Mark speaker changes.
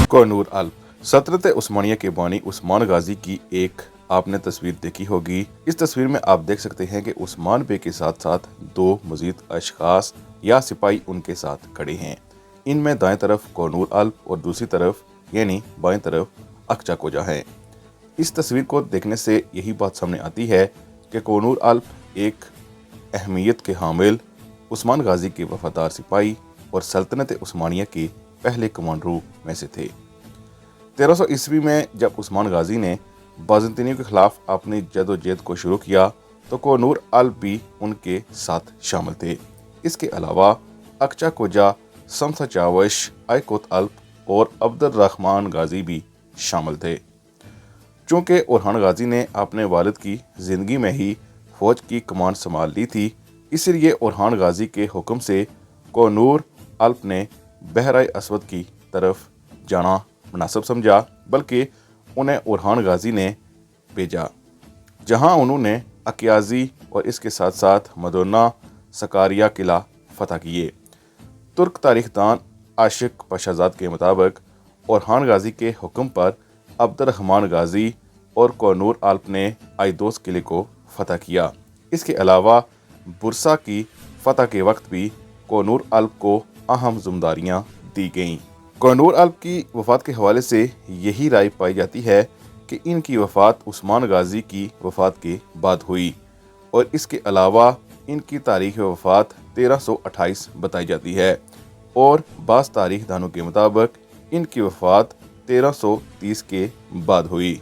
Speaker 1: कोहिनूर अल्प सल्तनत उस्मानिया के बानी उस्मान गाजी की एक आपने तस्वीर देखी होगी। इस तस्वीर में आप देख सकते हैं कि उस्मान बे के साथ साथ दो मजीद अशखास या सिपाही उनके साथ खड़े हैं। इनमें दाएं तरफ कोहिनूर अल्प और दूसरी तरफ यानी बाएं तरफ अकचा कोजा है। इस तस्वीर को देखने से यही बात सामने आती है कि कोहिनूर अल्प एक अहमियत के हामिल, उस्मान गाजी के वफादार सिपाही और सल्तनत उस्मानिया के पहले कमांडरों में से थे। 1300 ईस्वी में जब उस्मान गाजी ने बाज़ंतीनियों के खिलाफ अपनी जदोजहद को शुरू किया तो कोहिनूर अल्प भी उनके साथ शामिल थे। इसके अलावा अकचा कोजा, शम्स चावश, आयकोत अल्प और अब्दुर्रहमान गाजी भी शामिल थे। चूँकि ओरहान गाजी ने अपने वालिद की ज़िंदगी में ही फ़ौज की कमान संभाल ली थी, इसलिए ओरहान गाजी के हुक्म से कोहिनूर अल्प ने बहराए असवद की तरफ जाना मुनासिब समझा, बल्कि उन्हें ओरहान गाजी ने भेजा, जहां उन्होंने अकियाजी और इसके साथ साथ मदोना सकारिया किला फतह किए। तुर्क तारीखदान आशिक पशाजाद के मुताबिक ओरहान गाजी के हुक्म पर अब्दुर्रहमान गाजी और कोहिनूर अल्प ने आइदोस किले को फतह किया। इसके अलावा बुरसा की फतह के वक्त भी कोहिनूर अल्प को अहम जिम्मेदारियां दी गईं। कोहिनूर अल्प की वफ़ात के हवाले से यही राय पाई जाती है कि इनकी वफ़ात उस्मान गाजी की वफ़ात के बाद हुई और इसके अलावा इनकी तारीख़ वफ़ात 1328 बताई जाती है और बाज़ तारीख दानों के मुताबिक इनकी वफ़ात 1330 के बाद हुई।